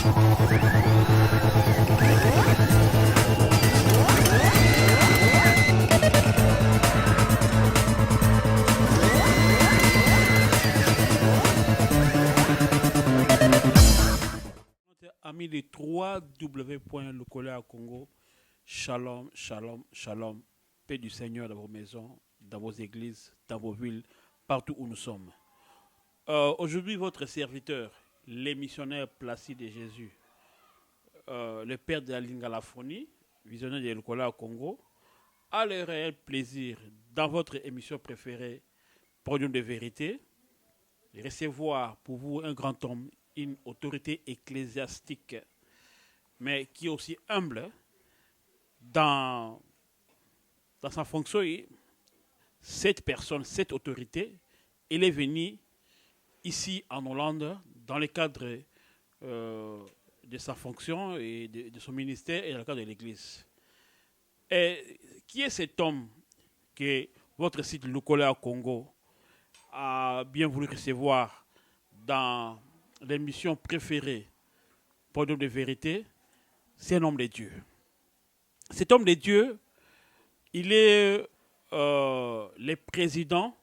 Amis de 3W.Le Congo, shalom, shalom, shalom. Paix du Seigneur dans vos maisons, dans vos églises, dans vos villes, partout où nous sommes. Aujourd'hui, votre serviteur, les missionnaires Placide de Jésus, le père de la Lingalaphonie, visionnaire de Lukola au Congo, a le réel plaisir, dans votre émission préférée, Podium de vérité, de recevoir pour vous un grand homme, une autorité ecclésiastique, mais qui est aussi humble dans sa fonction. Cette personne, cette autorité, elle est venue ici en Hollande dans le cadre de sa fonction et de son ministère et dans le cadre de l'Église. Et qui est cet homme que votre site Lukola au Congo a bien voulu recevoir dans l'émission préférée, Podium de vérité? C'est un homme de Dieu. Cet homme de Dieu, il est le président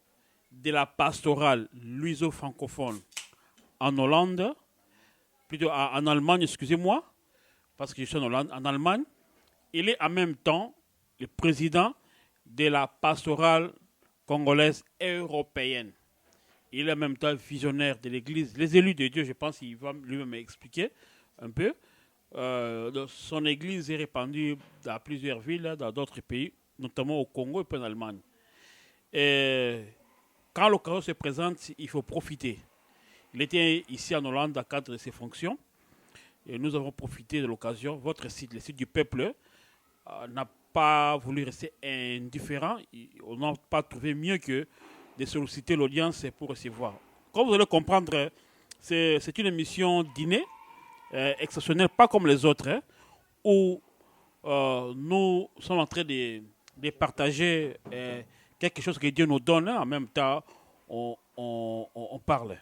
de la pastorale luiso-francophone en Hollande, plutôt en Allemagne, excusez-moi, parce que je suis en Hollande, en Allemagne. Il est en même temps le président de la pastorale congolaise européenne. Il est en même temps visionnaire de l'Église. Les élus de Dieu, je pense qu'il va lui-même expliquer un peu. Son Église est répandue dans plusieurs villes, dans d'autres pays, notamment au Congo et puis en Allemagne. Et quand l'occasion se présente, il faut profiter. Il était ici en Hollande dans le cadre de ses fonctions. Et nous avons profité de l'occasion. Votre site, le site du peuple, n'a pas voulu rester indifférent. On n'a pas trouvé mieux que de solliciter l'audience pour recevoir. Comme vous allez comprendre, c'est une émission dîner exceptionnelle, pas comme les autres, où nous sommes en train de partager quelque chose que Dieu nous donne. En même temps, on parle.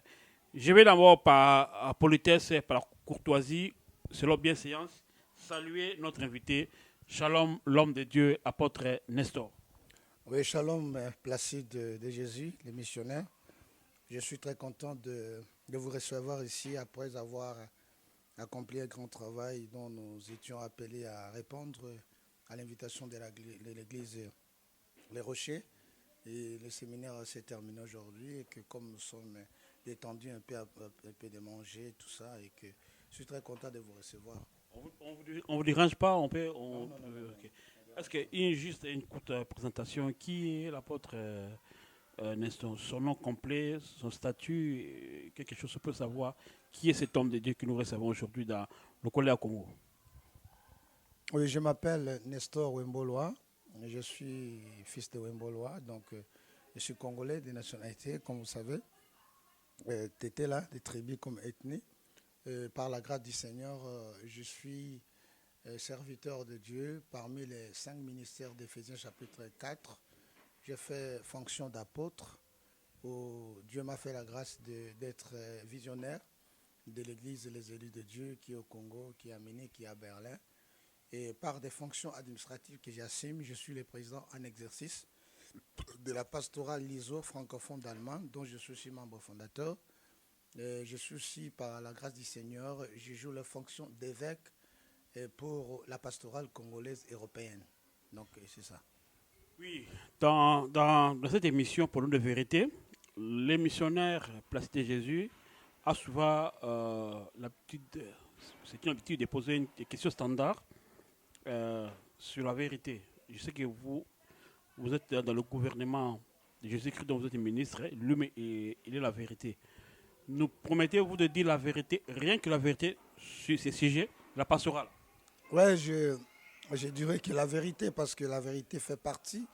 Je vais d'abord par politesse, par courtoisie, selon bienséance, saluer notre invité, Shalom, l'homme de Dieu, apôtre Nestor. Oui, shalom, Placide de Jésus, les missionnaires. Je suis très content de vous recevoir ici après avoir accompli un grand travail dont nous étions appelés à répondre à l'invitation de l'église Les Rochers. Et le séminaire s'est terminé aujourd'hui et que comme nous sommes détendus un peu de manger, tout ça, et que je suis très content de vous recevoir. On vous dérange pas, on peut. Non. Okay. Est-ce que juste une courte présentation, qui est l'apôtre Nestor, son nom complet, son statut, quelque chose peut savoir qui est cet homme de Dieu que nous recevons aujourd'hui dans le collège à Congo? Oui, je m'appelle Nestor Wemboloa, je suis fils de Wemboloa, donc je suis congolais de nationalité, comme vous savez, tété là, des tribus comme ethnie. Par la grâce du Seigneur, je suis serviteur de Dieu parmi les 5 ministères d'Éphésiens chapitre 4. J'ai fait fonction d'apôtre où Dieu m'a fait la grâce d'être visionnaire de l'église Les Élus de Dieu qui est au Congo, qui est à Munich, qui est à Berlin. Et par des fonctions administratives que j'assume, je suis le président en exercice de la pastorale LISO francophone d'Allemagne, dont je suis aussi membre fondateur. Je suis aussi, par la grâce du Seigneur, je joue la fonction d'évêque pour la pastorale congolaise européenne. Donc, c'est ça. Oui, dans cette émission pour nous de vérité, les missionnaires Placide de Jésus a souvent c'est une habitude de poser des questions standards sur la vérité. Je sais que vous êtes dans le gouvernement de Jésus-Christ, dont vous êtes ministre, lui, il est la vérité. Nous promettez-vous de dire la vérité, rien que la vérité sur ces sujets, la pastorale? Ouais, je dirais que la vérité, parce que la vérité fait partie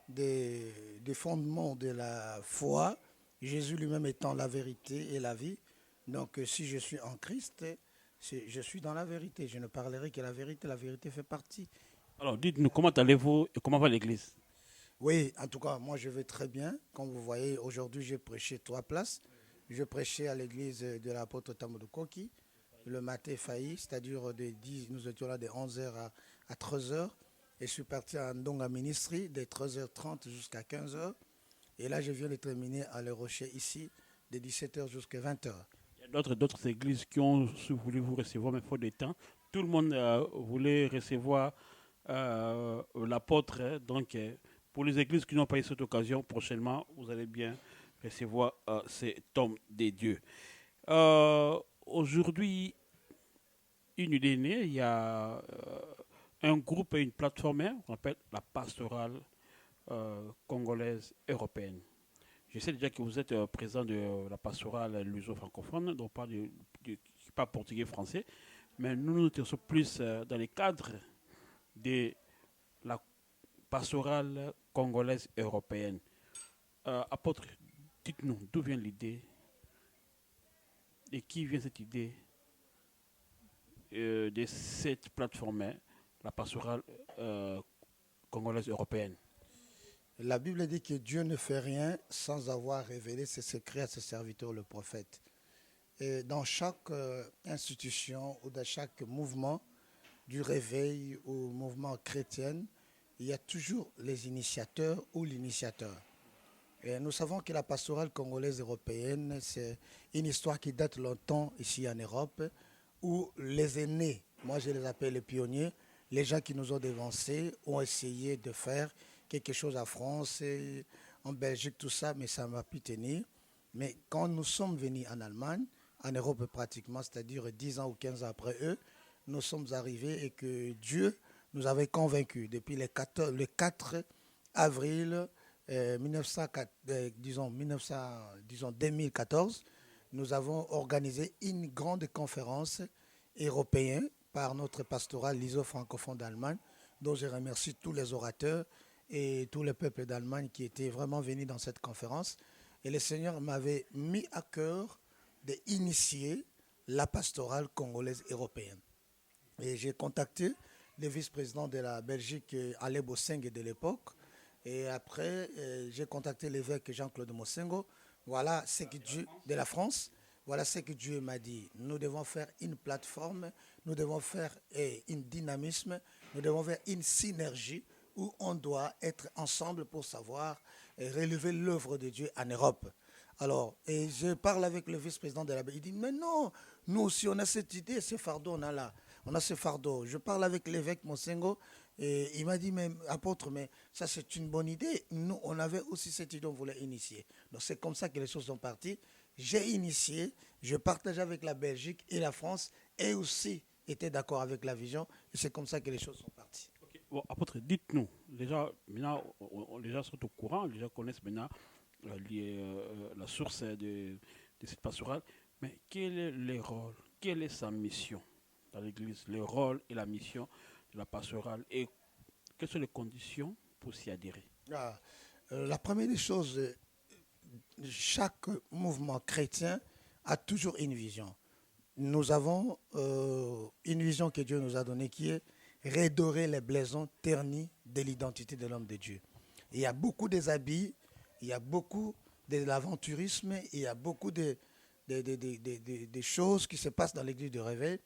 des fondements de la foi, Jésus lui-même étant la vérité et la vie. Donc si je suis en Christ, je suis dans la vérité. Je ne parlerai que la vérité fait partie. Alors dites-nous, comment allez-vous et comment va l'église? Oui, en tout cas, moi je vais très bien. Comme vous voyez, aujourd'hui j'ai prêché 3 places. Je prêchais à l'église de l'apôtre Tamoudou Koki le matin failli, c'est-à-dire nous étions là de 11h à 13h. Et je suis parti à Ndonga Ministry de 13h30 jusqu'à 15h. Et là, je viens de terminer à Le Rocher ici, de 17h jusqu'à 20h. Il y a d'autres églises qui ont voulu vous recevoir, mais faute de temps. Tout le monde voulait recevoir l'apôtre. Donc, pour les églises qui n'ont pas eu cette occasion, prochainement, vous allez bien recevoir cet homme des dieux. Aujourd'hui, une idée née, il y a un groupe et une plateforme qu'on appelle la pastorale congolaise européenne. Je sais déjà que vous êtes président de la pastorale luso-francophone, donc pas portugais-français, mais nous nous intéressons plus dans les cadres de la pastorale congolaise européenne. Apôtre, dites-nous d'où vient l'idée et qui vient cette idée de cette plateforme, la pastorale congolaise européenne. La Bible dit que Dieu ne fait rien sans avoir révélé ses secrets à ses serviteurs, le prophète. Et dans chaque institution ou dans chaque mouvement du réveil ou mouvement chrétien, il y a toujours les initiateurs ou l'initiateur. Et nous savons que la pastorale congolaise européenne, c'est une histoire qui date longtemps ici en Europe, où les aînés, moi je les appelle les pionniers, les gens qui nous ont dévancés ont essayé de faire quelque chose en France, en Belgique, tout ça, mais ça ne m'a pu tenir. Mais quand nous sommes venus en Allemagne, en Europe pratiquement, c'est-à-dire 10 ans ou 15 ans après eux, nous sommes arrivés et que Dieu nous avait convaincus. Depuis le 4 avril 2014, nous avons organisé une grande conférence européenne par notre pastoral luso-francophone d'Allemagne, dont je remercie tous les orateurs et tout le peuple d'Allemagne qui était vraiment venu dans cette conférence. Et le Seigneur m'avait mis à cœur d'initier la pastorale congolaise européenne. Et j'ai contacté le vice-président de la Belgique, Alain Bosseng de l'époque. Et après, j'ai contacté l'évêque Jean-Claude Mosengo. Voilà ce que Dieu, de la France. Voilà ce que Dieu m'a dit. Nous devons faire une plateforme, nous devons faire un dynamisme, nous devons faire une synergie où on doit être ensemble pour savoir relever l'œuvre de Dieu en Europe. Alors, et je parle avec le vice-président de la Belgique. Il dit, mais non, nous aussi on a cette idée, ce fardeau, on a là. On a ce fardeau. Je parle avec l'évêque Mosengo et il m'a dit, mais apôtre, mais ça c'est une bonne idée. Nous, on avait aussi cette idée, on voulait initier. Donc c'est comme ça que les choses sont parties. J'ai initié, je partage avec la Belgique et la France et aussi était d'accord avec la vision. Et c'est comme ça que les choses sont parties. Okay. Bon, apôtre, dites-nous, déjà, maintenant, les gens sont au courant, les gens connaissent maintenant la source de cette pastorale, mais quel est le rôle, quelle est sa mission dans l'Église, le rôle et la mission de la pastorale et quelles sont les conditions pour s'y adhérer? La première des choses, chaque mouvement chrétien a toujours une vision. Nous avons une vision que Dieu nous a donnée qui est redorer les blasons ternis de l'identité de l'homme de Dieu. Il y a beaucoup des habits, il y a beaucoup de l'aventurisme, il y a beaucoup de choses qui se passent dans l'église du réveil.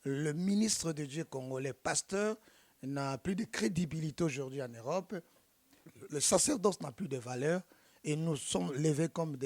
Le ministre de Dieu congolais, pasteur, n'a plus de crédibilité aujourd'hui en Europe. Le sacerdoce n'a plus de valeur. Et nous sommes levés comme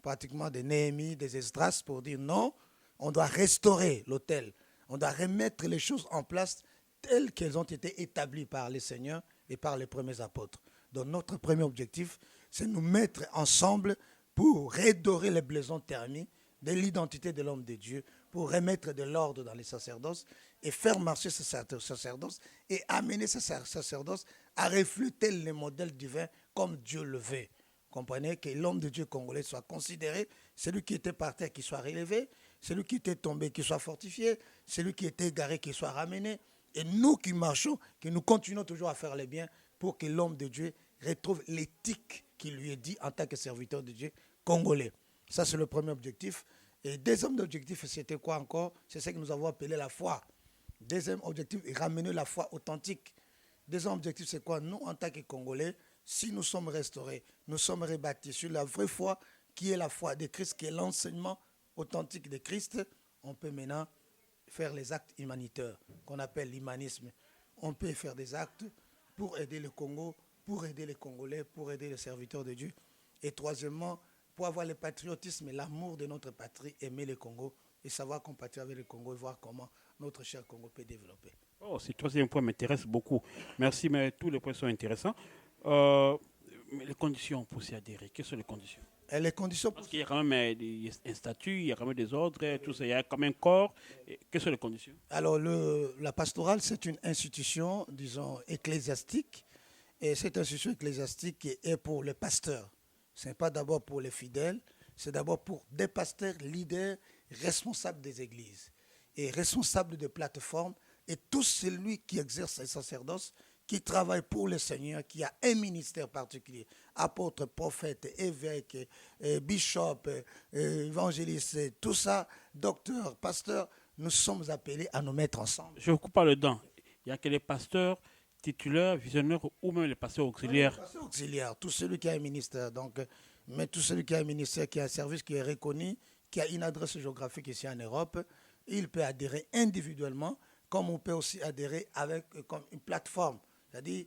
pratiquement des Néhémie, des Esdras pour dire non, on doit restaurer l'autel. On doit remettre les choses en place telles qu'elles ont été établies par les seigneurs et par les premiers apôtres. Donc notre premier objectif, c'est nous mettre ensemble pour redorer les blasons ternis de l'identité de l'homme de Dieu, pour remettre de l'ordre dans les sacerdoces et faire marcher ce sacerdoce et amener ce sacerdoce à refléter les modèles divins comme Dieu le veut. Comprenez que l'homme de Dieu congolais soit considéré, celui qui était par terre qui soit relevé, celui qui était tombé qui soit fortifié, celui qui était égaré qui soit ramené. Et nous qui marchons, que nous continuons toujours à faire le bien pour que l'homme de Dieu retrouve l'éthique qui lui est dit en tant que serviteur de Dieu congolais. Ça, c'est le premier objectif. Et deuxième objectif, c'était quoi encore? C'est ce que nous avons appelé la foi. Deuxième objectif, ramener la foi authentique. Deuxième objectif, c'est quoi? Nous, en tant que Congolais, si nous sommes restaurés, nous sommes rebâtis sur la vraie foi, qui est la foi de Christ, qui est l'enseignement authentique de Christ, on peut maintenant faire les actes humanitaires qu'on appelle l'humanisme. On peut faire des actes pour aider le Congo, pour aider les Congolais, pour aider les serviteurs de Dieu. Et troisièmement, pour avoir le patriotisme et l'amour de notre patrie, aimer le Congo et savoir compatir avec le Congo et voir comment notre cher Congo peut développer. Oh, ce troisième point m'intéresse beaucoup. Merci, mais tous les points sont intéressants. Euh, mais les conditions pour s'y adhérer, quelles sont les conditions? Et les conditions pour... Parce qu'il y a quand même un statut, il y a quand même des ordres, tout ça, il y a quand même un corps. Quelles sont les conditions? Alors, la pastorale, c'est une institution, disons, ecclésiastique. Et cette institution ecclésiastique est pour les pasteurs. Ce n'est pas d'abord pour les fidèles, c'est d'abord pour des pasteurs, leaders, responsables des églises et responsables de plateformes et tout celui qui exerce le sacerdoce, qui travaille pour le Seigneur, qui a un ministère particulier, apôtre, prophète, évêque, bishop, évangéliste, tout ça, docteur, pasteur, nous sommes appelés à nous mettre ensemble. Je ne coupe pas le dent. Il n'y a que les pasteurs titulaires, visionnaires ou même les pasteurs auxiliaires. Les pasteurs auxiliaires, tout celui qui a un ministère. Donc, mais tout celui qui a un ministère, qui a un service qui est reconnu, qui a une adresse géographique ici en Europe, il peut adhérer individuellement, comme on peut aussi adhérer avec comme une plateforme. C'est-à-dire,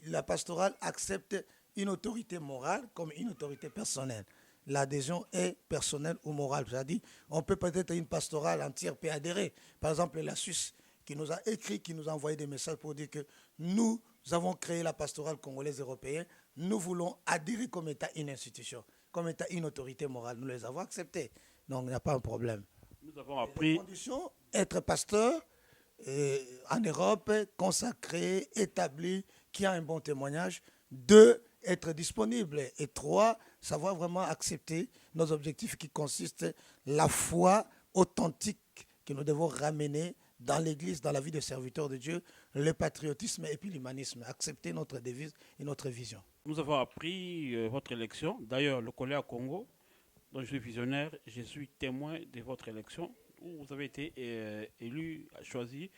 la pastorale accepte une autorité morale comme une autorité personnelle. L'adhésion est personnelle ou morale. C'est-à-dire, on peut peut-être une pastorale entière peut adhérer. Par exemple, la Suisse qui nous a écrit, qui nous a envoyé des messages pour dire que nous avons créé la pastorale congolaise européenne. Nous voulons adhérer comme État une institution, comme État une autorité morale. Nous les avons acceptés. Donc, il n'y a pas un problème. Nous avons appris. Les conditions, être pasteur en Europe, consacré, établi, qui a un bon témoignage. 2, être disponible. Et 3, savoir vraiment accepter nos objectifs qui consistent la foi authentique que nous devons ramener dans l'Église, dans la vie des serviteurs de Dieu, le patriotisme et puis l'humanisme. Accepter notre devise et notre vision. Nous avons appris votre élection. D'ailleurs, le collège à Congo, dont je suis visionnaire, je suis témoin de votre élection, où vous avez été élu, choisi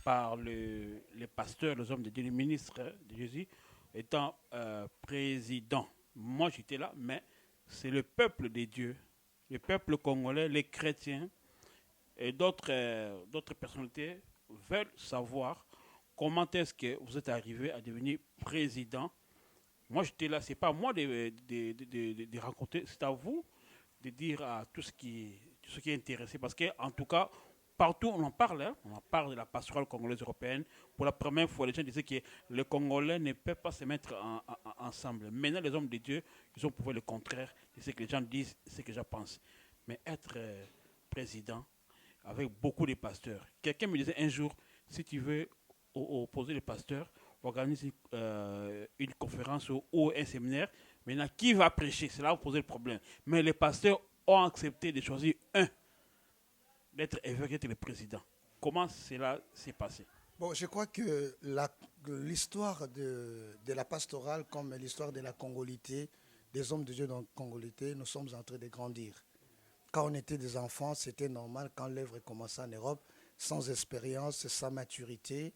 par les pasteurs, les hommes de Dieu, les ministres de Jésus, étant président. Moi, j'étais là, mais c'est le peuple de Dieu, le peuple congolais, les chrétiens et d'autres personnalités veulent savoir comment est-ce que vous êtes arrivé à devenir président. Moi, j'étais là, ce n'est pas à moi de raconter, c'est à vous de dire à tout ce qui est intéressé. Parce qu'en tout cas, partout on en parle, hein, on en parle de la pastorale congolaise européenne. Pour la première fois, les gens disaient que les Congolais ne peuvent pas se mettre ensemble. Maintenant, les hommes de Dieu, ils ont prouvé le contraire de ce que les gens disent, ce que les gens pensent. Mais être président avec beaucoup de pasteurs. Quelqu'un me disait un jour, si tu veux opposer les pasteurs, organise une conférence ou un séminaire. Maintenant, qui va prêcher? C'est là où poser le problème. Mais les pasteurs ont accepté de choisir un, d'être évêque, d'être le président. Comment cela s'est passé? Bon, je crois que l'histoire de la pastorale, comme l'histoire de la congolité, des hommes de Dieu dans la congolité, nous sommes en train de grandir. Quand on était des enfants, c'était normal, quand l'œuvre commençait en Europe, sans expérience, sans maturité,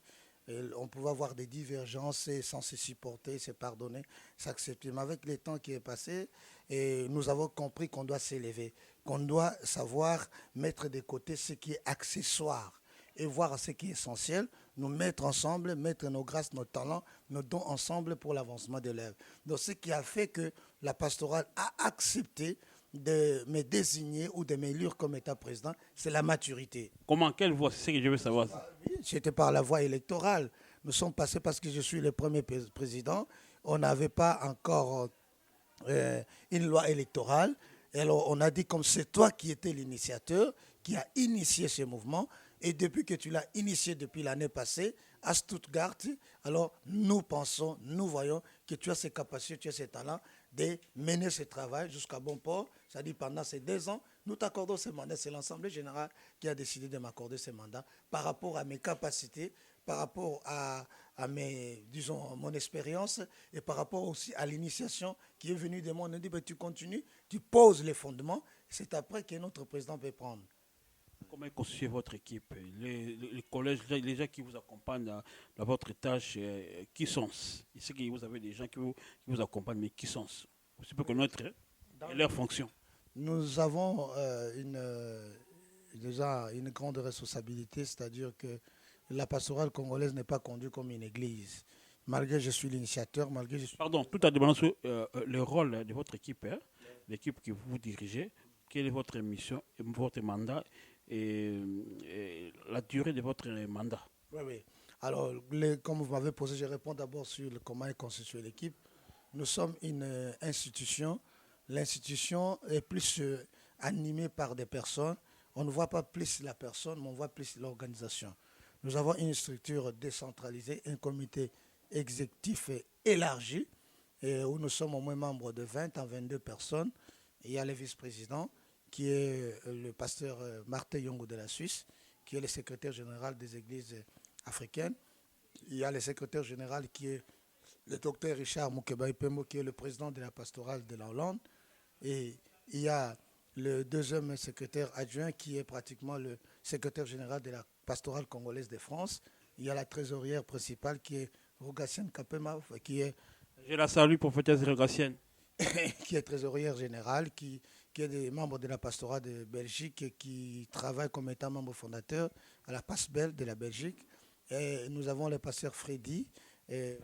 on pouvait avoir des divergences sans se supporter, se pardonner, s'accepter. Mais avec le temps qui est passé, nous avons compris qu'on doit s'élever, qu'on doit savoir mettre de côté ce qui est accessoire et voir ce qui est essentiel, nous mettre ensemble, mettre nos grâces, nos talents, nos dons ensemble pour l'avancement de l'œuvre. Donc ce qui a fait que la pastorale a accepté de me désigner ou de m'élire comme État président, c'est la maturité. Comment, quelle voie? C'est ce que je veux savoir. C'était par la voie électorale. Nous sommes passés parce que je suis le premier président. On n'avait pas encore une loi électorale. Et alors on a dit comme c'est toi qui étais l'initiateur, qui a initié ce mouvement. Et depuis que tu l'as initié depuis l'année passée, à Stuttgart, alors nous pensons, nous voyons que tu as ces capacités, tu as ces talents de mener ce travail jusqu'à bon port. C'est-à-dire pendant ces 2 ans, nous t'accordons ce mandat. C'est l'Assemblée générale qui a décidé de m'accorder ce mandat par rapport à mes capacités, par rapport à mon expérience et par rapport aussi à l'initiation qui est venue de moi. On a dit, ben, tu continues, tu poses les fondements. C'est après que notre président peut prendre. Comment est constituée votre équipe? Les collèges, les gens qui vous accompagnent dans votre tâche, qui sont? Je sais que vous avez des gens qui vous accompagnent, mais qui sont? Vous pouvez connaître leur fonction. Nous avons déjà une grande responsabilité, c'est-à-dire que la pastorale congolaise n'est pas conduite comme une église. Malgré que je suis l'initiateur, malgré que je suis... Pardon, tout en demandant sur le rôle de votre équipe, hein, l'équipe que vous dirigez, quelle est votre mission, votre mandat et la durée de votre mandat. Oui, oui. Alors, comme vous m'avez posé, je réponds d'abord sur comment est constituée l'équipe. Nous sommes une institution. L'institution est plus animée par des personnes. On ne voit pas plus la personne, mais on voit plus l'organisation. Nous avons une structure décentralisée, un comité exécutif élargi, où nous sommes au moins membres de 20 à 22 personnes. Il y a le vice-président, qui est le pasteur Martin Yongo de la Suisse, qui est le secrétaire général des églises africaines. Il y a le secrétaire général qui est le docteur Richard Moukeba Ipemo, qui est le président de la pastorale de la Hollande. Et il y a le deuxième secrétaire adjoint qui est pratiquement le secrétaire général de la pastorale congolaise de France. Il y a la trésorière principale qui est Rogassienne Kapema, qui est... Je la salue, prophétesse Rogassienne. qui est trésorière générale, qui est des membres de la pastorale de Belgique et qui travaille comme étant membre fondateur à la Pasbel de la Belgique. Et nous avons le pasteur Freddy, le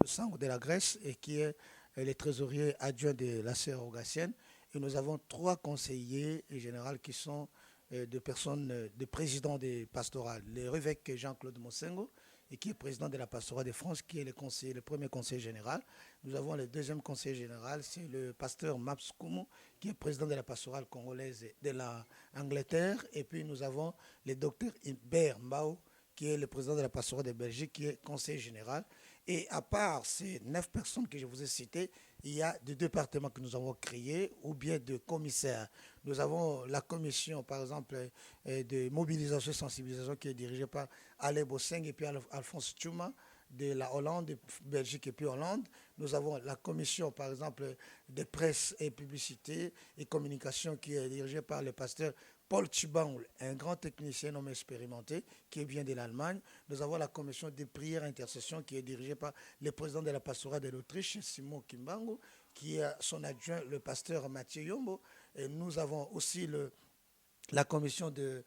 sang de la Grèce, et qui est le trésorier adjoint de la sœur Rogassienne. Et nous avons 3 conseillers généraux qui sont des personnes, des présidents des pastorales. L'évêque Jean-Claude Mosengo, et qui est président de la pastorale de France, qui est le premier conseiller général. Nous avons le deuxième conseiller général, c'est le pasteur Maps Kumu, qui est président de la pastorale congolaise de l'Angleterre. Et puis nous avons le docteur Hubert Mbao, qui est le président de la pastorale de Belgique, qui est conseiller général. Et à part ces 9 personnes que je vous ai citées, il y a des départements que nous avons créés ou bien de commissaires. Nous avons la commission, par exemple, de mobilisation et sensibilisation qui est dirigée par Alain Bosseng et puis Alphonse Tchouma de la Hollande, de Belgique et puis Hollande. Nous avons la commission, par exemple, de presse et publicité et communication qui est dirigée par le pasteur Paul Chibangoul, un grand technicien nommé expérimenté qui vient de l'Allemagne. Nous avons la commission de prière et intercession qui est dirigée par le président de la pastorale de l'Autriche, Simon Kimbangu, qui est son adjoint, le pasteur Mathieu Yombo. Et nous avons aussi la commission de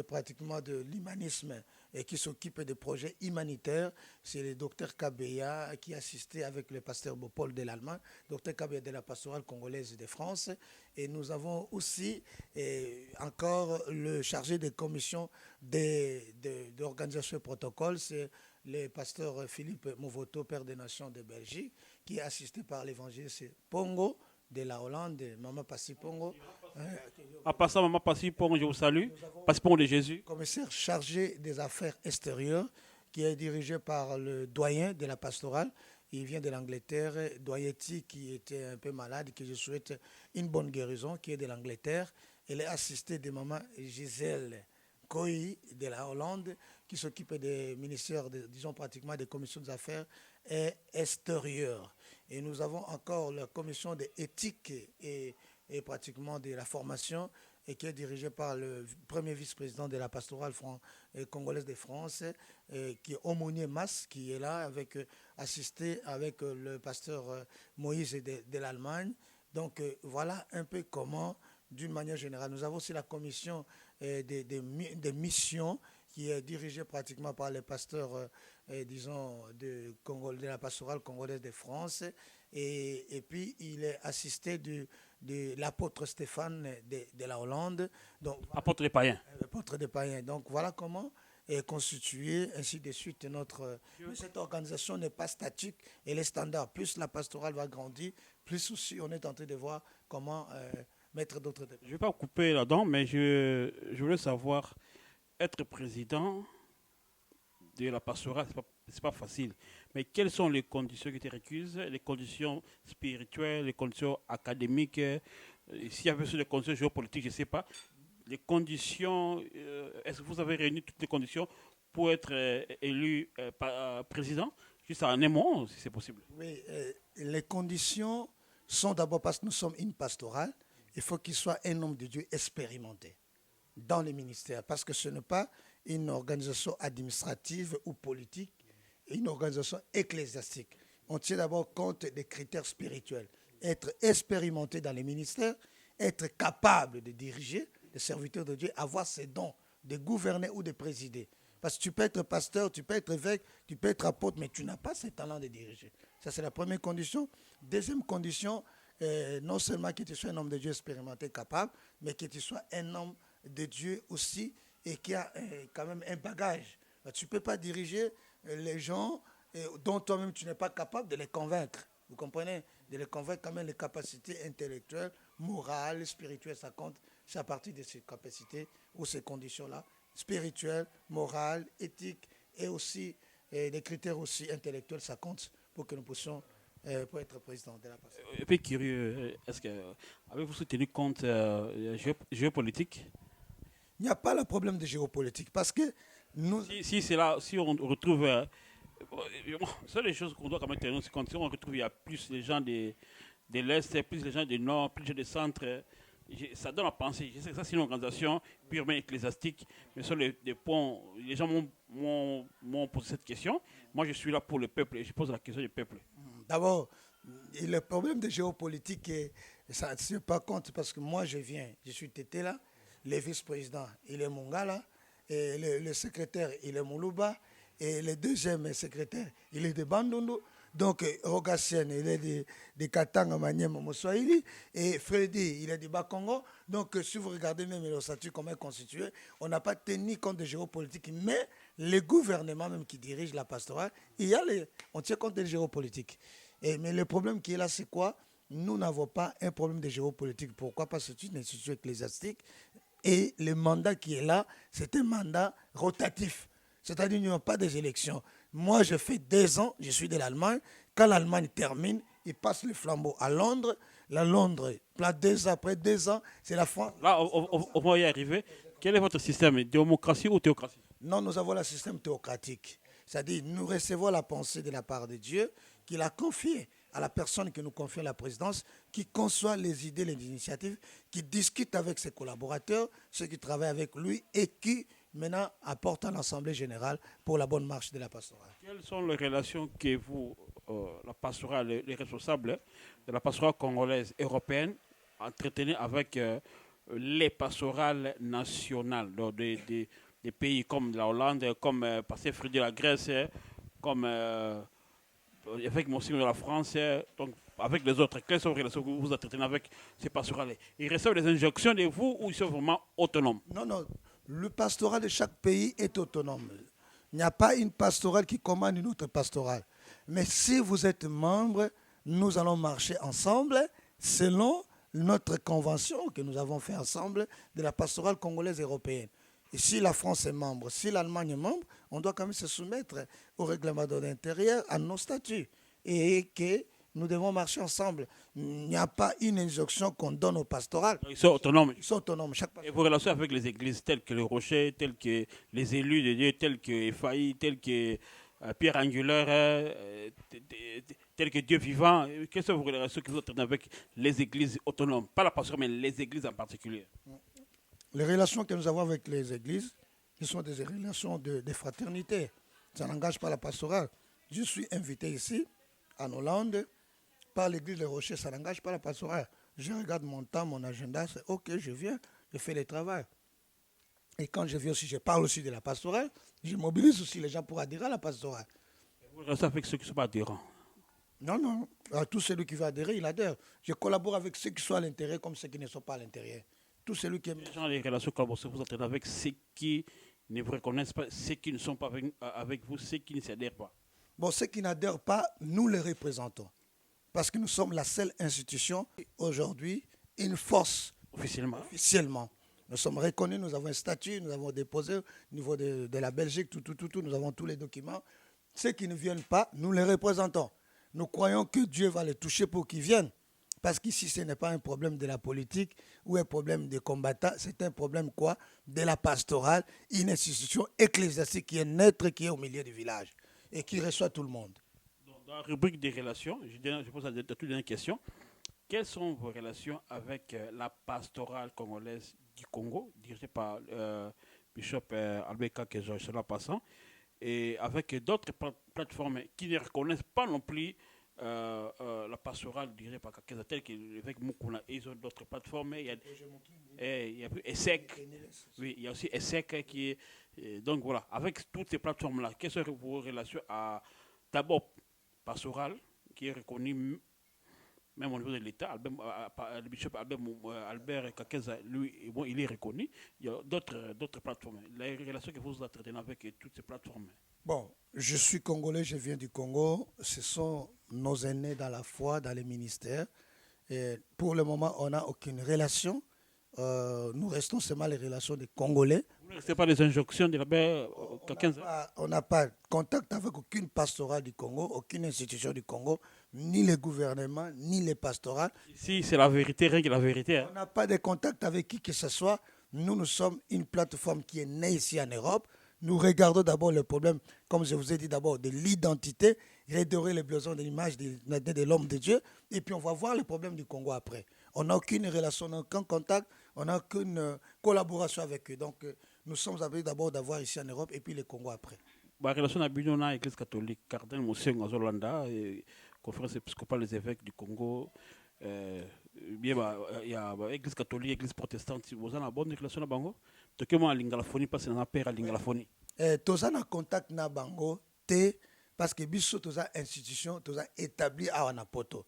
pratiquement de l'humanisme et qui s'occupe des projets humanitaires. C'est le docteur Kabeya qui assistait avec le pasteur Bopol de l'Allemagne, docteur Kabeya de la pastorale congolaise de France. Et nous avons aussi encore le chargé des commissions d'organisation et protocole, c'est le pasteur Philippe Mouvoto, père des nations de Belgique, qui est assisté par l'évangéliste Pongo de la Hollande, Maman Passi Pongo. En passant, Maman Passi Pongo, je vous salue. Passi Pongo de Jésus. Commissaire chargé des affaires extérieures, qui est dirigé par le doyen de la pastorale. Il vient de l'Angleterre, Doyetti, qui était un peu malade, que je souhaite une bonne guérison, qui est de l'Angleterre. Elle est assistée de Maman Gisèle Koyi de la Hollande, qui s'occupe des ministères, disons pratiquement des commissions des affaires extérieures. Et nous avons encore la commission d'éthique et pratiquement de la formation, et qui est dirigée par le premier vice-président de la pastorale congolaise de France, qui est Aumonier Mas, qui est là, assisté avec le pasteur Moïse de l'Allemagne. Donc voilà un peu comment, d'une manière générale. Nous avons aussi la commission des missions, qui est dirigée pratiquement par les pasteurs, disons, de la pastorale congolaise de France. Et puis, il est assisté de l'apôtre Stéphane de la Hollande. Donc, apôtre des païens. Apôtre des païens. Donc, voilà comment est constituée, ainsi de suite, cette organisation n'est pas statique, elle est standard. Plus la pastorale va grandir, plus aussi on est en train de voir comment mettre d'autres... Je ne vais pas couper là-dedans, mais je voulais savoir, être président de la pastorale, ce n'est pas facile. Mais quelles sont les conditions qui te récusent, les conditions spirituelles, les conditions académiques, s'il y avait des conditions géopolitiques, je ne sais pas. Les conditions, est-ce que vous avez réuni toutes les conditions pour être élu président? Juste en un mot, si c'est possible. Oui, les conditions sont d'abord parce que nous sommes une pastorale, il faut qu'il soit un homme de Dieu expérimenté dans les ministères, parce que ce n'est pas une organisation administrative ou politique, une organisation ecclésiastique. On tient d'abord compte des critères spirituels. Être expérimenté dans les ministères, être capable de diriger de serviteur de Dieu, avoir ces dons de gouverner ou de présider. Parce que tu peux être pasteur, tu peux être évêque, tu peux être apôtre, mais tu n'as pas ce talent de diriger. Ça, c'est la première condition. Deuxième condition, non seulement que tu sois un homme de Dieu expérimenté, capable, mais que tu sois un homme de Dieu aussi et qui a quand même un bagage. Tu ne peux pas diriger les gens dont toi-même tu n'es pas capable de les convaincre. Vous comprenez? De les convaincre quand même les capacités intellectuelles, morales, spirituelles, ça compte. C'est à partir de ces capacités ou ces conditions-là, spirituelles, morales, éthiques et aussi des critères aussi intellectuels, ça compte pour que nous puissions pour être président de la passion. Un peu curieux, est-ce que avez-vous tenu compte géopolitique? Il n'y a pas le problème de géopolitique parce que nous... Si c'est là, si on retrouve... c'est les choses qu'on doit quand même tenir, c'est quand on retrouve, il y a plus les gens de l'Est, plus les gens du Nord, plus les gens du Centre. Ça donne à penser. Je sais que ça, c'est une organisation purement ecclésiastique, mais sur les ponts, les gens m'ont posé cette question. Moi, je suis là pour le peuple et je pose la question du peuple. D'abord, le problème de géopolitique, ça ne tient pas compte parce que moi, je suis Tété là, le vice-président, il est Mongala, et le secrétaire, il est Moulouba, et le deuxième secrétaire, il est de Bandundu. Donc, Rogassien, il est de Katanga, Maniema, Moswahili, et Freddy, il est de Bakongo. Donc, si vous regardez même le statut comment est constitué, on n'a pas tenu compte de géopolitique, mais le gouvernement même qui dirige la pastorale, on tient compte de géopolitique. Mais le problème qui est là, c'est quoi? Nous n'avons pas un problème de géopolitique. Pourquoi? Parce que c'est une institution ecclésiastique. Et le mandat qui est là, c'est un mandat rotatif. C'est-à-dire qu'il n'y a pas des élections. Moi, je fais 2 ans, je suis de l'Allemagne. Quand l'Allemagne termine, il passe le flambeau à Londres. La Londres, après 2 ans, c'est la France. Là, on va y arriver. Quel est votre système? Démocratie ou théocratie? Non, nous avons le système théocratique. C'est-à-dire, nous recevons la pensée de la part de Dieu qu'il a confiée à la personne que nous confions la présidence, qui conçoit les idées, les initiatives, qui discute avec ses collaborateurs, ceux qui travaillent avec lui et qui, maintenant, apporte à l'Assemblée générale pour la bonne marche de la pastorale. Quelles sont les relations que vous, la pastorale, les responsables de la pastorale congolaise européenne, entretenez avec les pastorales nationales des pays comme la Hollande, comme Pasteur Frédéric de la Grèce, comme avec Monsignor de la France, donc avec les autres? Quelles sont les relations que vous entretenez avec ces pastorales? Ils reçoivent des injonctions de vous ou ils sont vraiment autonomes? Non. Le pastoral de chaque pays est autonome. Il n'y a pas une pastorale qui commande une autre pastorale. Mais si vous êtes membre, nous allons marcher ensemble selon notre convention que nous avons fait ensemble de la pastorale congolaise européenne. Et si la France est membre, si l'Allemagne est membre, on doit quand même se soumettre au règlement de l'intérieur, à nos statuts. Et que nous devons marcher ensemble. Il n'y a pas une injonction qu'on donne au pastoral. Ils sont autonomes. Ils sont autonomes. Et vos relations avec les églises telles que le Rocher, telles que les élus de Dieu, telles que Ephaï, telles que Pierre Angulaire, telles que Dieu vivant, quelles sont vos relations que vous entretenez avec les églises autonomes? Pas la pastorale, mais les églises en particulier. Les relations que nous avons avec les églises, ce sont des relations de fraternité. Ça n'engage pas la pastorale. Je suis invité ici, en Hollande, par l'église de Rocher, ça n'engage pas la pastorale. Je regarde mon temps, mon agenda, c'est OK, je viens, je fais le travail. Et quand je viens aussi, je parle aussi de la pastorale, je mobilise aussi les gens pour adhérer à la pastorale. Vous restez avec ceux qui ne sont pas adhérents? Non. Tout celui qui veut adhérer, il adhère. Je collabore avec ceux qui sont à l'intérieur comme ceux qui ne sont pas à l'intérieur. Tout celui qui aime... Les relations collaboratives, vous entretenez avec ceux qui ne vous reconnaissent pas, ceux qui ne sont pas avec vous, ceux qui ne s'adhèrent pas. Bon, ceux qui n'adhèrent pas, nous les représentons. Parce que nous sommes la seule institution, aujourd'hui, une force. Officiellement. Nous sommes reconnus, nous avons un statut, nous avons déposé au niveau de la Belgique, tout, nous avons tous les documents. Ceux qui ne viennent pas, nous les représentons. Nous croyons que Dieu va les toucher pour qu'ils viennent. Parce qu'ici, ce n'est pas un problème de la politique ou un problème des combattants, c'est un problème quoi? De la pastorale, une institution ecclésiastique qui est neutre, qui est au milieu du village et qui reçoit tout le monde. Dans la rubrique des relations, je pose à toute une question. Quelles sont vos relations avec la pastorale congolaise du Congo, dirigée par Bishop Albeka Kezo, passant, et avec d'autres plateformes qui ne reconnaissent pas non plus la pastorale dirigée par Kakeza, tel que l'évêque Mukuna, ils ont d'autres plateformes. Il y a ESSEC, oui, il y a aussi ESSEC qui est. Donc voilà, avec toutes ces plateformes-là, quelles sont vos relations à d'abord pastorale, qui est reconnue même au niveau de l'État, le bishop Albert Kakeza, lui, bon, il est reconnu. Il y a d'autres plateformes. Les relations que vous entretenez avec toutes ces plateformes. Bon, je suis congolais, je viens du Congo. Ce sont nos aînés dans la foi, dans les ministères. Et pour le moment, on n'a aucune relation. Nous restons seulement les relations des Congolais. Vous ne restez pas des injonctions de l'Albert Kakeza? On n'a pas contact avec aucune pastorale du Congo, aucune institution du Congo, ni les gouvernements, ni les pastorales. Ici, c'est la vérité, rien que la vérité. On n'a pas de contact avec qui que ce soit. Nous sommes une plateforme qui est née ici en Europe. Nous regardons d'abord le problème, comme je vous ai dit d'abord, de l'identité, redorer les besoins de l'image de l'homme de Dieu, et puis on va voir le problème du Congo après. On n'a aucune relation, on n'a aucun contact, on n'a aucune collaboration avec eux. Donc nous sommes appelés d'abord d'avoir ici en Europe, et puis le Congo après. La relation avec l'Église catholique, Cardinal Mousseng en Zolanda, conférence épiscopale des évêques du Congo, bien il y a l'Église catholique, l'Église protestante, vous avez une bonne relation avec Bango? Donc moi, l'ingalafonie, parce que c'est un père à l'ingalafonie. Tous en contact na Bango, parce que biso tous institution, tous établi à Wanapoto.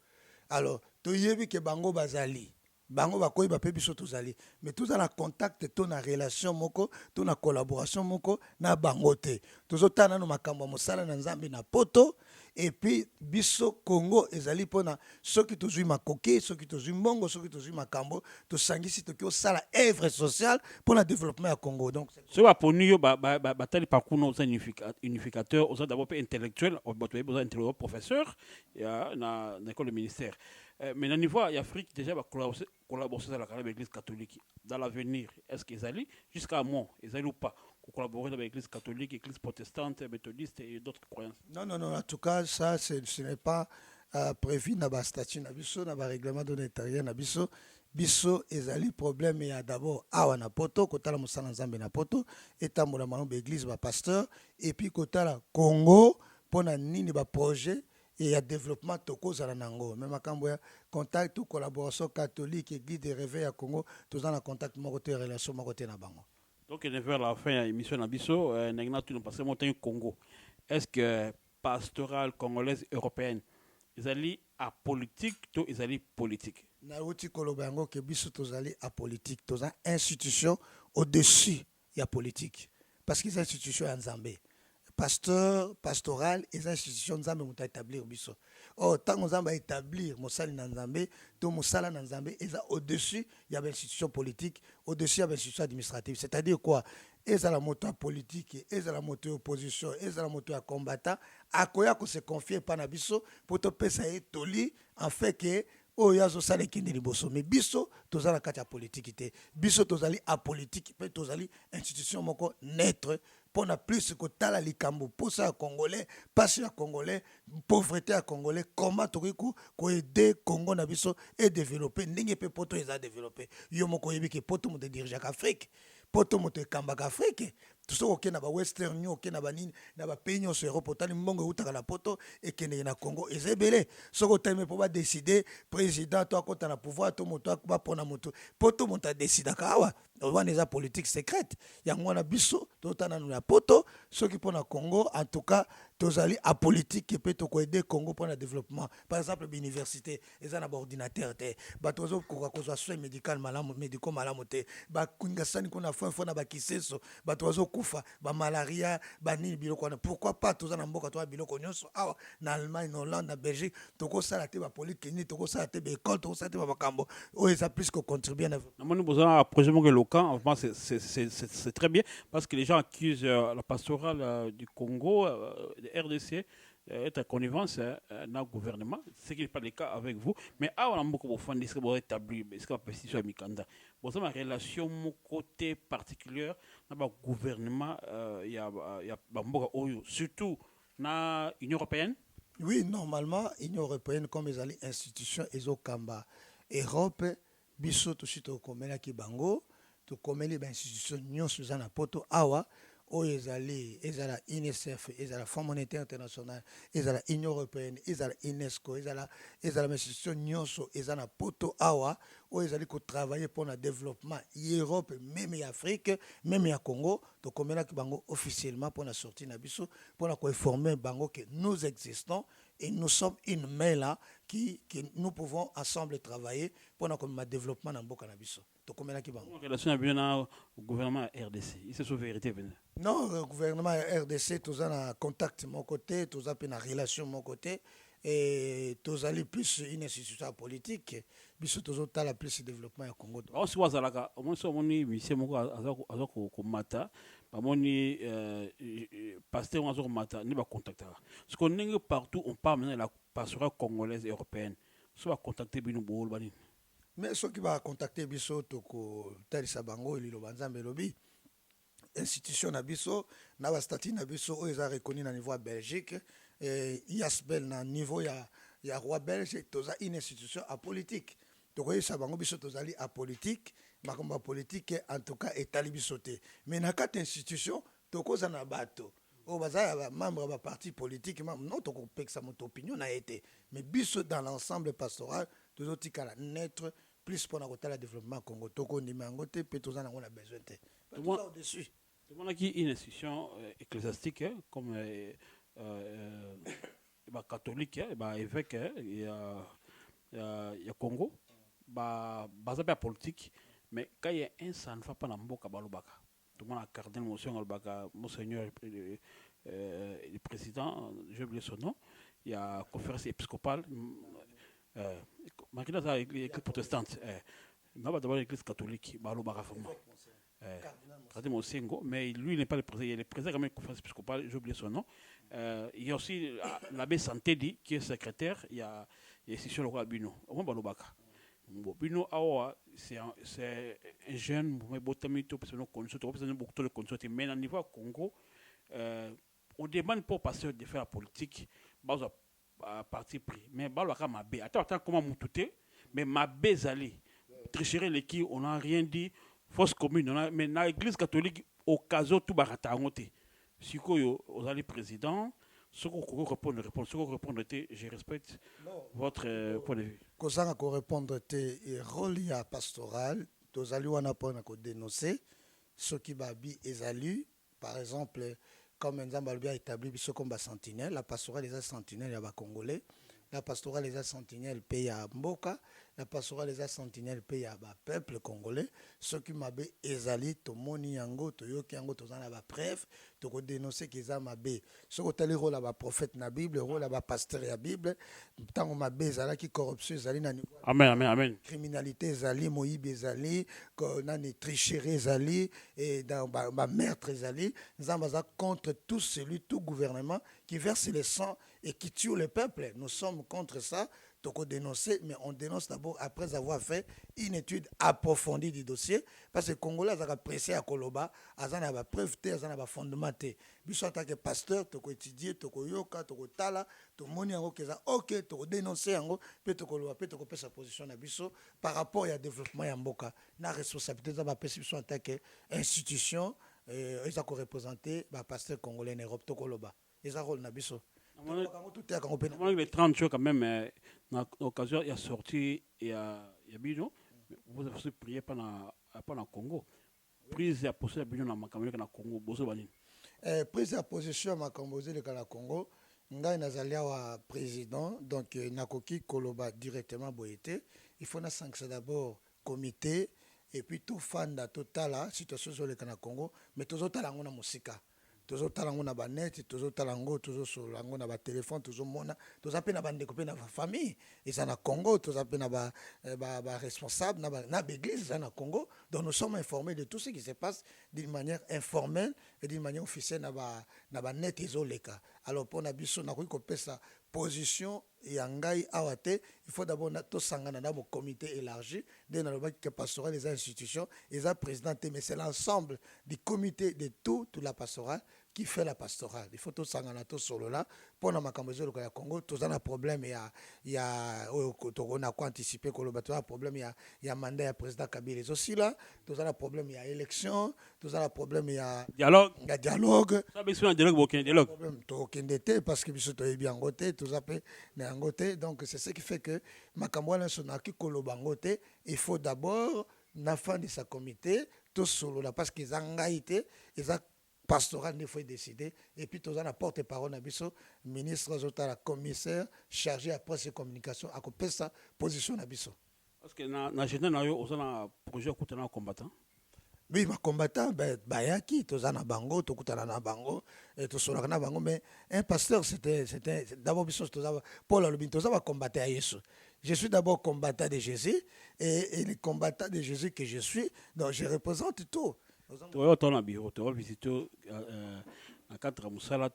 Alors, tu y que Bango bazali. Bango bakoyi ba pe biso tozali, mais tous en contact, tous en relation moko, tous en collaboration moko na Bango te. Tous otana no makambo mosala na Nzambe na poto. Et puis biso Congo ezali pona soki tozui makoki, soki tozui mbongo, soki tozui makambo, tosangisi toki osala œuvre sociale pour le développement à Congo. Donc ce va pour nous batali parcours nos unificateur, aux d'abord intellectuel, aux intellectuel professeur, na l'école de ministère. Mais au niveau d'Afrique, déjà, collaborer avec l'Église catholique. Dans l'avenir, est-ce qu'ils allaient jusqu'à moi, ils allaient ou pas collaborer avec l'Église catholique, l'Église protestante, méthodiste et d'autres croyances? Non. En tout cas, ça, ce n'est pas prévu dans le statut, dans le règlement de l'État, biso ezali problème ya d'abord awa na poto kotala musala nzambe na poto etambola maloba église ba pasteur et puis kotala Congo pona nini ba projet et ya développement tokozala nango même makambo ya contact ou collaboration catholique église de réveil à Congo tous en contact moko te relation moko te na bango. Donc on est vers la fin de l'émission Nabiso nagna tu nous passer montagne Congo. Est-ce que pastorale congolaise européenne ils allaient à politique ou ils allaient politique? Na uti koloba yango ke biso tozali à politique, toza institution au-dessus ya politique parce qu'ils institution ya Nzambe. Pasteur, pastoral, et institutions Nzambe muta établir biso. Oh, tant Nzambe établir mosali na Nzambe, to mosala na Nzambe, et au-dessus, il y a une institution politique, au-dessus, il y a une institution administrative. C'est-à-dire quoi? Et la moto politique, et la moto opposition, et la moto combattant, à quoi se confier par biso pour te payer toli en fait que oh yazo sale kindi liboso mais biso tozala kati ya politique te biso tozali apolitique pe tozali institution moko neutre pour na plus que tala likambo posa ya congolais passe ya congolais pauvreté ya congolais comment tokiku ko aider Congo na biso et développer ndenge pe poto eza développer yo moko yebi ke poto mo de diriger Afrique poto mo te kambaka Afrique tout ok na ba western new ok na ba nini na ba pays nyonso Europe otali mbongo utaka na poto ekende na Congo ezebele soko time po ba décider président to akota na pouvoir to moto ba pona moto poto monta décider kawa on eza politique secrète yango na biso to tana na poto soki pona Congo en tout cas tozali a politique pe to ko aider Congo pour le développement par exemple l'université eza na ba ordinateur te ba tozo ko ko soin médical malamu médico malamu te ba kungasani kuna fo na ba kiseso ba tozo kufa ba malaria ba nini biloko na pourquoi pas toza na mboka to biloko nyonso awa na Allemagne na Hollande na Belgique to ko sala te ba politique ni to ko sala te ba école to ko sala te ba makambo o eza plus que contribuer na moni besoin projet mon local c'est très bien parce que les gens accusent la pastorale du Congo de RDC être connivence dans le gouvernement, ce qui n'est pas le cas avec vous. Mais à on a beaucoup de fonds qui établi, ce qu'on appelle sur Mikanda. Bon, ça ma relation mon côté particulier dans le gouvernement, il y a surtout dans l'Union européenne. Oui, normalement, l'Union européenne comme les institutions ezokamba Europe, biso to sito komela ki bango, to komeli ba institution nyonso za na poto awa oyo ezala UNICEF, ezala Fonds monétaire international, ezala Union européenne, ezala UNESCO, ezala institution nyonso ezana poto awa oyo ezali kotravailler pour le développement Europe, même Afrique, même ya Congo, tokomelaki bango officiellement pour la sortie na biso, pour informer bango que nous existons et nous sommes une main là que nous pouvons ensemble travailler pour le développement na mboka na biso. Tokomelaki bango. En relation avec le gouvernement RDC, c'est sa vérité. Non, le gouvernement RDC, tous en contact de mon côté, tous en relation de mon côté, et tous allés plus une institution politique, biso tous autres la plus développement au Congo. On se voit là, au moins ça moni monsieur moko azako ko mata, ba moni pasteur on azako mata ni ba contacter. Parce qu'on est partout, on parle maintenant de la pastorale congolaise et européenne. So va contacter bino bol bani. Mais ceux qui va contacter biso toko talisa bango lilo banzambe lobi. Institution na biso na ba statut na biso oyo eza reconnu na niveau ya Belgique IASBEL na niveau ya roi belge toza une institution apolitique tokoyesa bango biso tozali apolitique makambo ya politique en tout cas etali biso te mais na kati institution tokoza na bato oyo baza ba membre ba parti politique non tokopekisa moto opinion na été mais biso dans l'ensemble pastoral tozotikala naître plus pour na kotala développement Congo tokondima yango te pe toza nango na besoin te au-dessus. On a une institution ecclésiastique comme catholique, évêque, il y a Congo, basé sur politique, mais quand il y a un ça ne va pas dans Mboka Balobaka. Tout le monde a cardinal Monseigneur le président, j'ai oublié son nom, il y a conférence épiscopale, malgré ça, l'église protestante, mais d'abord l'église catholique, Balobaka vraiment. Mais lui il n'est pas le président, il est le président quand même de la conférence épiscopale, j'ai oublié son nom. Il y a aussi l'abbé Santédi qui est secrétaire, il y a l'institution locale Bino, au moins Bino Awa, c'est un jeune, mais au niveau Congo, on demande pour passer de faire la politique, à parti pris. Mais attends comment m'outouter, mais ma bezali, tricherer l'équipe, on n'a rien dit. Fausse commune, mais dans l'église catholique, au cas où tout barata monté. Si vous avez président, ce qu'on répondre, je respecte votre point de vue. Quand ça qu'on répondre, le rôle pastoral, tous allez on apprend à dénoncer ce qui va bien ésalu, par exemple, comme un Zambalbia établi ce comme sentinelle, la pastorale des sentinelles à Congolais, la pastorale des sentinelles pays à Mboka. La pastorale des sentinelles pays à peuple congolais. Ce qui m'a bé ezali to moni yango to yoki yango to zana ba preuve to ko dénoncer que ça m'a bé. Ce ko tali rôle ba prophète na Bible, rôle ba pasteur ya Bible, tant m'a bé ezala qui corruption ezali na niveau. Amen. Criminalité ezali, moyibi ezali, ko nani tricherie ezali et dans ba meurtre ezali, nzamba za contre tout celui tout gouvernement qui verse le sang et qui tue le peuple. Nous sommes contre ça. Donc on dénonce, mais on dénonce d'abord après avoir fait une étude approfondie du dossier, parce que les Congolais ont pressé à Koloba, ils ont preuve, ils ont fondement. Ils en tant que pasteur, ils ont étudié, ils ont yoka, ils ont tala, ils ont ok, ils ont dénoncé, ils ont fait sa position par rapport au développement de Mboka. La responsabilité de la en tant qu'institution, ils ont représenté les pasteurs congolais en Europe, ils ont rôle dans le 30 jours quand même, l'occasion il y a sorti il y a Bino, vous avez aussi prié pendant le Congo. Prise de position Bino dans le Congo, prise de position dans le Congo, ngai nazalia wa président donc nakoki koloba directement boyete, il faut na sanctionner d'abord comité et puis tout fan da totala situation sur le Congo, mais tout autres na musika. Toujours talango na ba net, toujours talango, toujours sur lango na ba téléphone, toujours mona, toujours appelé na ba ndeko pe na famille, et ça na Congo, toujours appelé na ba responsable na église na Congo, donc nous sommes informés de tout ce qui se passe d'une manière informelle et d'une manière officielle na ba net ezoleka. Alors pour na biso na ko pesa position ya ngai awate, il faut d'abord to sangana na mo comité élargi de na loba que pastoral les institutions, et ça président mais c'est l'ensemble du comité de toute la pastorale qui fait la pastorale. Il faut tout s'engagner tout solo là. Pour la Macambézo, le Congo, tout ça a un problème. Il y a on a quoi anticiper que le bateau a un problème. Il y a mandat à président Kabila. Aussi là, tout ça a un problème. Il y a élection. Tout ça a un problème. Il y a Dialogue. Dialogue. Ça veut dire un dialogue, aucun dialogue. Aucun d'été parce que biso to bien ngoté tout ça peut ngoté. Donc c'est ce qui fait que Macambouana sonaki kolobangoté. Il faut d'abord na fin de sa comité tout solo là parce qu'ils ont été ils ont pastoral il faut décider et puis tous la porte-parole na biso ministre la commissaire chargé après ces communications à couper sa position na biso. Parce que na général na yo osana projet kutana combattant. Oui, ma combattant, bayaki, tozana bango, tokutana na bango, et tosolaka na bango, mais un pasteur, c'était d'abord, Paul Alobin, tozaba combattant à Jésus. Je suis d'abord combattant de Jésus, et le combattant de Jésus que je suis, donc je représente tout. Tu vas au bureau, tu vas visiter à 4 Moussala,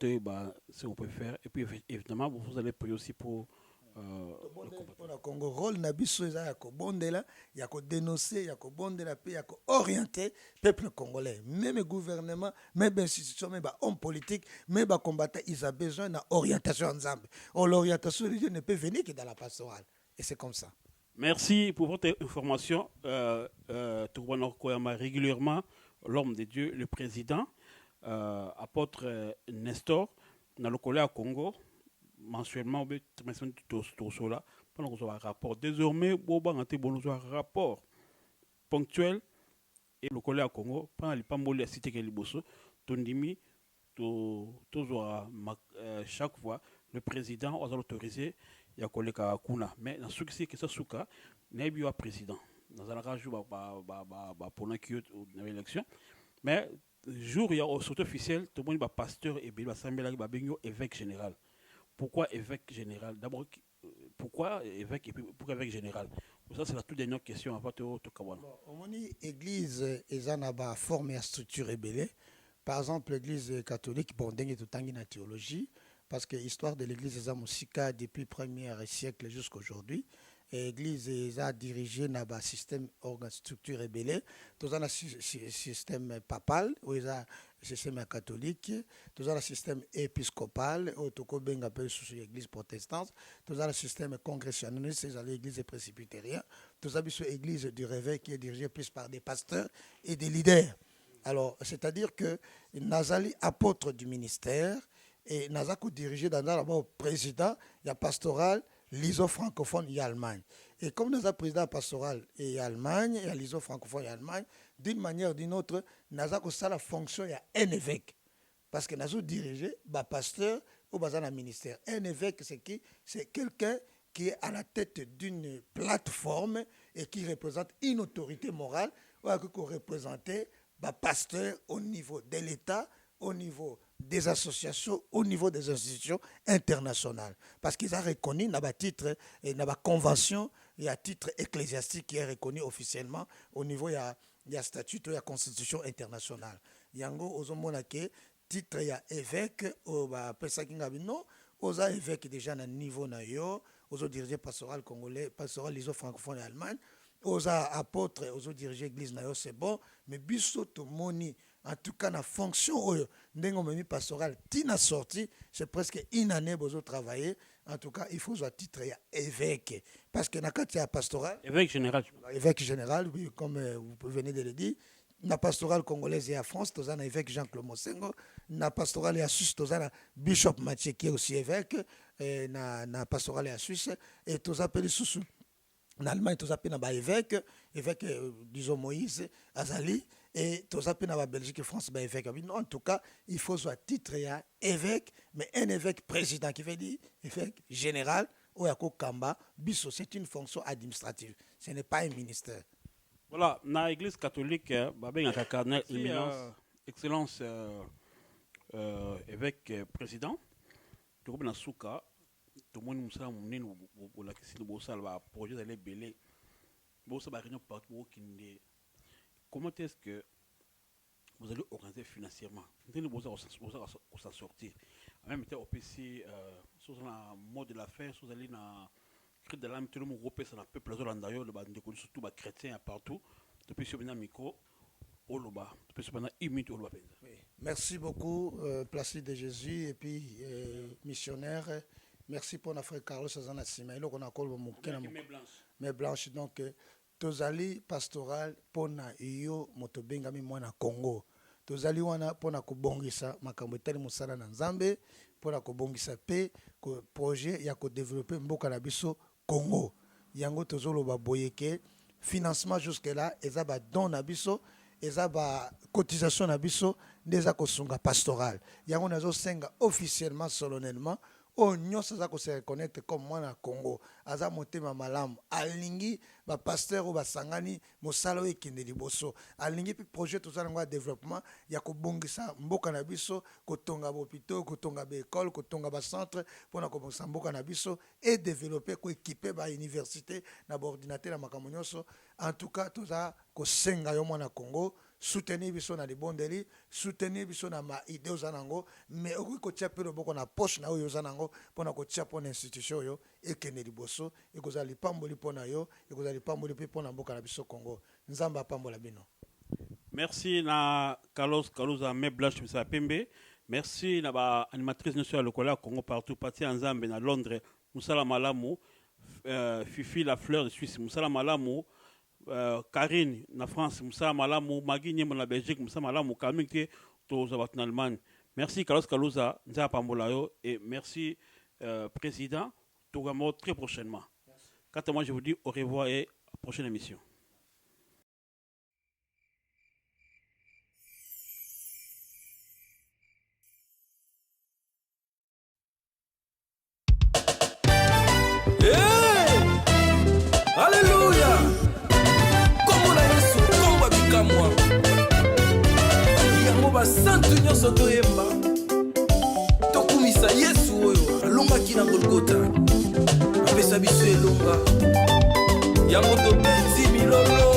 ce qu'on peut faire, et puis évidemment, vous allez payer aussi pour. Pour le Congo, rôle na biso eza ya kobondela, ya dénoncer, ya kobondela pe ya orienter peuple congolais, même le gouvernement, même institution, même homme politique, même combattant, ils ont besoin d'une orientation ensemble. Or l'orientation religieux ne peut venir que dans la pastorale, et c'est comme ça. Merci pour votre information. Tourbano Koyama régulièrement l'homme de Dieu, le président, apôtre Nestor, dans le collège à Congo. Mensuellement, tout là, pendant qu'on soit un rapport. Désormais, Boba a un rapport ponctuel et le collège à Congo, pendant les pamboles à cité Keliboso, Tondimi, chaque fois, le président a autorisé ya koleka kuna. Mais dans ce qui est que ça souka, n'est pas président. Dans un rajou, pendant qu'il y a l'élection. Mais jour il y a au saut officiel, tout le monde est pasteur et bien évêque général. Pourquoi évêque général? D'abord, pourquoi évêque et puis pourquoi évêque général? Ça, c'est la toute dernière question avant de Kawana. Bon, l'église est en forme et structure ébélée. Par exemple, l'église catholique, bon, dengue tout temps en théologie, parce que l'histoire de l'église est en depuis le premier siècle jusqu'à aujourd'hui. L'église est dirigée dans un système structure ébélée. Tout un système papal, où il y a un système catholique, tout un système épiscopal, où il y a l'église protestante, tout un système congressionnaliste, c'est l'église presbytérienne, tout un l'église du réveil qui est dirigée plus par des pasteurs et des leaders. Alors, c'est-à-dire que Nazali, apôtre du ministère, et Nazako dirigé dans d'abord président, il y a pastoral, l'ISO francophone et Allemagne. Et comme nous avons président pastoral et Allemagne, et l'ISO francophone et Allemagne, d'une manière ou d'une autre, nous avons la fonction, il y a un évêque. Parce que nous avons dirigé, pasteur ou un ministère. Un évêque, c'est qui? C'est quelqu'un qui est à la tête d'une plateforme et qui représente une autorité morale, ou qui représente pasteur au niveau de l'État, au niveau des associations, au niveau des institutions internationales. Parce qu'ils ont reconnu dans le titre, dans la convention, il y a un titre ecclésiastique qui est reconnu officiellement au niveau, il y a statut, il y a constitution internationale. Yango, ozomona ke titre il y a évêque, au pesa kingabino, oza évêque déjà dans le niveau na yo, ozo diriger pastoral congolais, pastoral liso francophone et Allemagne, oza apôtre, ozo diriger église na yo, c'est bon, mais biso to moni. En tout cas, la fonction de pastoral, tina sorti, c'est presque une année pour travailler. En tout cas, il faut un titre évêque. Parce que quand il y a pastoral, évêque général, oui, comme vous venez de le dire, la pastorale congolaise et à France, tu as un évêque Jean-Claude Mosengo, la pastorale à Suisse, tu as un bishop Mathieu qui est aussi évêque, la pastorale à Suisse, et tu as appelé sous. En Allemagne, tu as appelé un évêque, disons Moïse, Azali. Et tout ça, dans la Belgique et France, évêque. En tout cas, il faut un titre évêque, mais un évêque président qui veut dire évêque général, ou Kamba, Bisso, c'est une fonction administrative. Ce n'est pas un ministère. Voilà, dans l'église catholique, excellence évêque président, tout le monde souka, tout le monde a un projet d'aller belé, partout. Comment est-ce que vous allez organiser financièrement? Vous s'en sortir. En même temps, au PC, sur le mode de l'affaire, vous allez dans le de l'âme, tout le monde repère sur le peuple, surtout les chrétiens partout. Depuis ce micro, oloba cependant imite oloba penza. Oui. Merci beaucoup, Placide de Jésus, et puis missionnaire. Merci pour notre frère Carlos Azana Sima. Il a mes blanches. Donc, tozali pastoral pona iyo motobengami mwana Congo. Tozali wana pona kobongisa makambo etali musala na Nzambe, pona kobongisa pe ko projet ya ko développer mboka na biso Congo. Yango tozoloba boyeke financement jusque là eza ba don na biso, eza ba cotisation na biso ndeza kosunga pastoral. Yango nazo senga officiellement solennellement o nyonso za ko se reconnaître comme mwana Congo aza motema malamu alingi ba pasteur ou ba sangani mosala o ekende liboso alingi pi projet tozana ngwa développement ya ko bongisa mboka na biso kotonga ba hôpitaux kotonga ba école kotonga ba centre pona ko bongisa mboka na biso et développer ko équiper ba université na ba ordinateur na makambo nyonso. En tout cas toza ko senga yo mwana Congo soutenir biso na libondeli, soutenir biso na ma idée ozanango, mais okoki kotia pe loboko na poche na oyo ozanango pona kotia pona institution yo ekende liboso ekozala lipamboli pona yo ekozala lipamboli pe pona mboka na biso Congo. Nzamba apambola bino. Merci na Carlos Kaluza Meblash Misa Pembe. Merci na ba animatrice nationale lokola Congo partout parti en Zambie na Londres Musala Malamu, Fifi la fleur de Suisse Musala Malamu, Karine na France Musala Malamu, Magui Nyemo na Belgique Musala Malamu, Kamike Tozabat en Allemagne. Merci Carlos Kaluza Nza Pambola yo et merci président. Togamo très prochainement. Quant à moi je vous dis au revoir et à la prochaine émission. Alléluia. Kombo na Yesu komba bikamwa. Yango basantu nyonso toyemba. Tokumisa Yesu oyo alongaki na Golgotha. Apesa biso elonga. Yango tobeti milolo.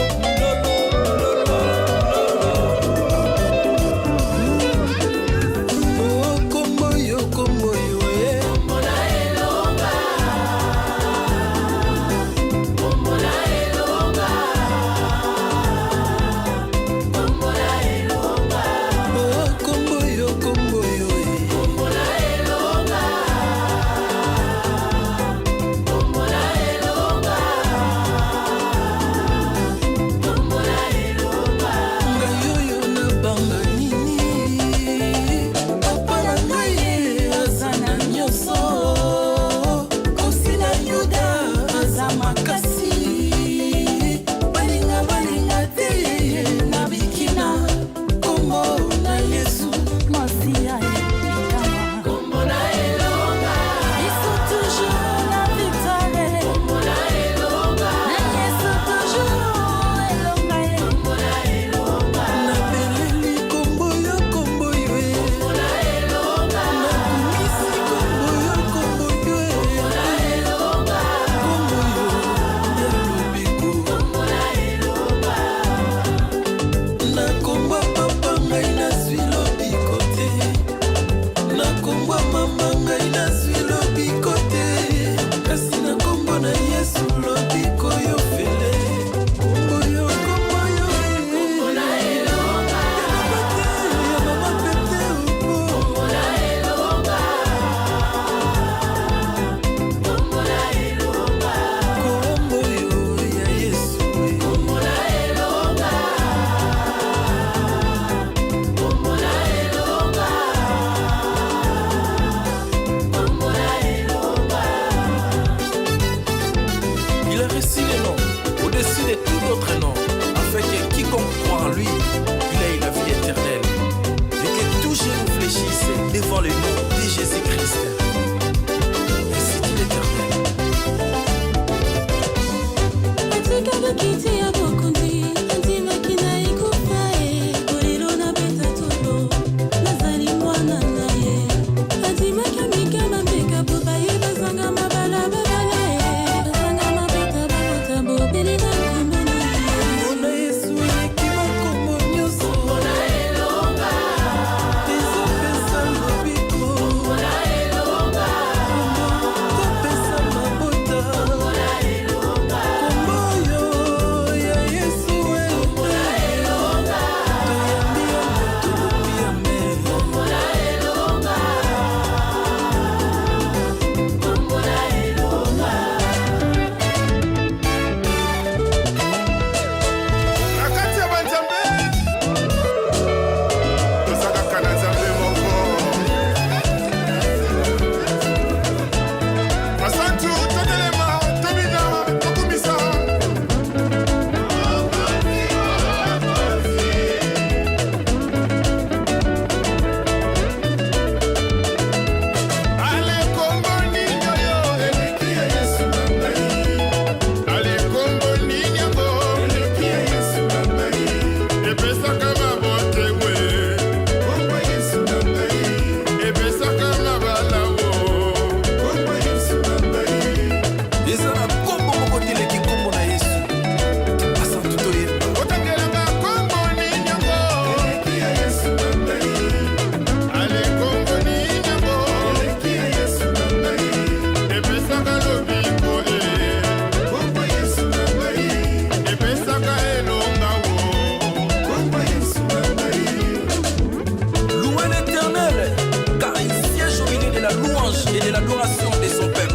la louange et de l'adoration de son peuple.